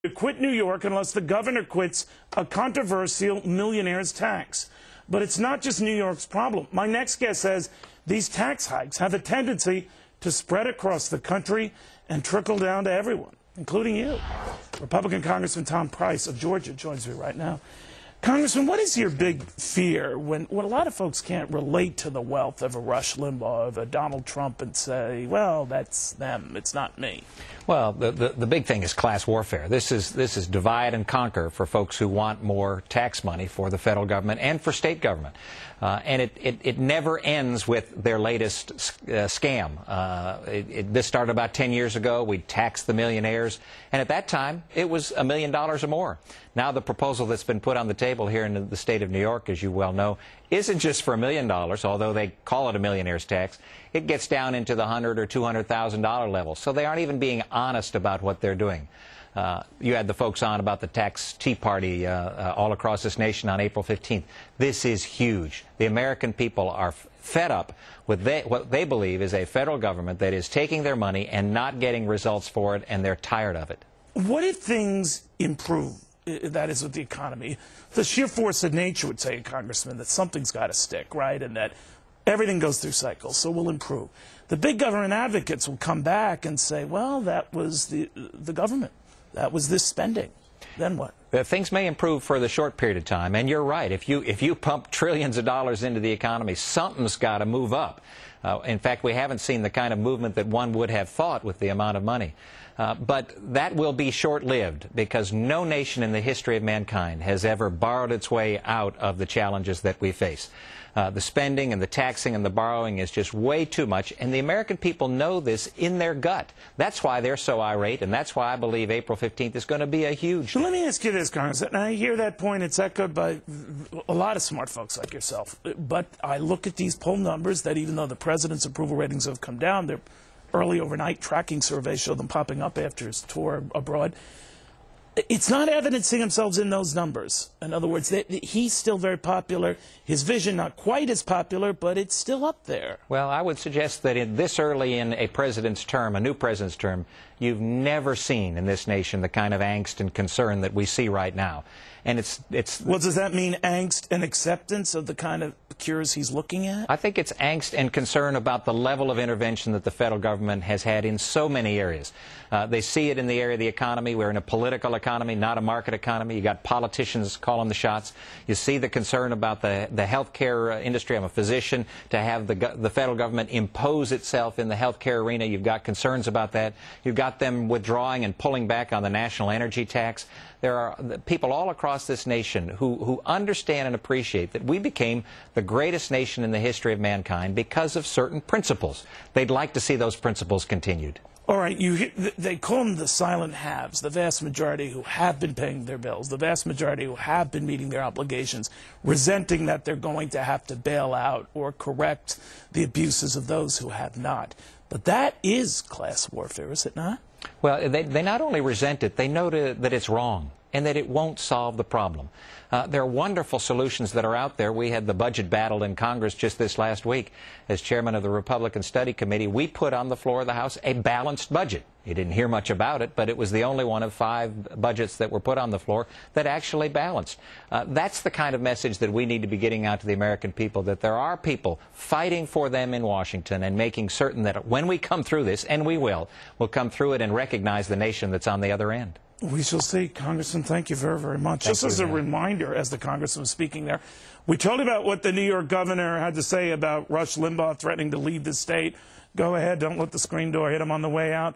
to quit New York unless the governor quits a controversial millionaire's tax. But it's not just New York's problem. My next guest says these tax hikes have a tendency to spread across the country and trickle down to everyone, including you. Republican Congressman Tom Price of Georgia joins me right now. Congressman, what is your big fear when a lot of folks can't relate to the wealth of a Rush Limbaugh, of a Donald Trump, and say, well, that's them, it's not me? Well, the big thing is class warfare. This is divide and conquer for folks who want more tax money for the federal government and for state government. And it never ends with their latest scam. This started about 10 years ago. We taxed the millionaires. And at that time, it was $1 million or more. Now the proposal that's been put on the table here in the state of New York, as you well know, isn't just for $1 million, although they call it a millionaire's tax. It gets down into the $100,000 or $200,000 level. So they aren't even being honest about what they're doing. You had the folks on about the tax tea party all across this nation on April 15th. This is huge. The American people are fed up with what they believe is a federal government that is taking their money and not getting results for it, and they're tired of it. What if things improve? That is with the economy. The sheer force of nature would say, Congressman, that something's got to stick, right? And that everything goes through cycles, so we'll improve. The big government advocates will come back and say, well, that was the government. That was this spending. Then what? Things may improve for the short period of time, and you're right. If you pump trillions of dollars into the economy, something's got to move up. In fact, we haven't seen the kind of movement that one would have thought with the amount of money. But that will be short-lived, because no nation in the history of mankind has ever borrowed its way out of the challenges that we face. The spending and the taxing and the borrowing is just way too much, and the American people know this in their gut. That's why they're so irate, and that's why I believe April 15th is going to be a huge... So let me ask you this, Congressman. I hear that point. It's echoed by a lot of smart folks like yourself. But I look at these poll numbers that even though the president's approval ratings have come down, they're early overnight tracking surveys show them popping up after his tour abroad. It's not evidencing themselves in those numbers. In other words, he's still very popular. His vision not quite as popular, but it's still up there. Well, I would suggest that this early in a president's term, a new president's term, you've never seen in this nation the kind of angst and concern that we see right now. And it's Well, does that mean angst and acceptance of the kind of cures he's looking at? I think it's angst and concern about the level of intervention that the federal government has had in so many areas. They see it in the area of the economy. We're in a political economy, not a market economy. You got politicians calling the shots. You see the concern about the health care industry. I'm a physician. To have the federal government impose itself in the health care arena, you've got concerns about that. You've got them withdrawing and pulling back on the national energy tax. There are people all across this nation who understand and appreciate that we became the greatest nation in the history of mankind because of certain principles. They'd like to see those principles continued. All right, they call them the silent haves, the vast majority who have been paying their bills, the vast majority who have been meeting their obligations, resenting that they're going to have to bail out or correct the abuses of those who have not. But that is class warfare, is it not? Well, they not only resent it, they know that it's wrong and that it won't solve the problem. There are wonderful solutions that are out there. We had the budget battle in Congress just this last week. As chairman of the Republican Study Committee, we put on the floor of the House a balanced budget. You didn't hear much about it, but it was the only one of 5 budgets that were put on the floor that actually balanced. That's the kind of message that we need to be getting out to the American people, that there are people fighting for them in Washington and making certain that when we come through this, and we will, we'll come through it and recognize the nation that's on the other end. We shall see. Congressman, thank you very, very much. Just as a reminder, as the Congressman was speaking there, we told you about what the New York governor had to say about Rush Limbaugh threatening to leave the state. Go ahead. Don't let the screen door hit him on the way out.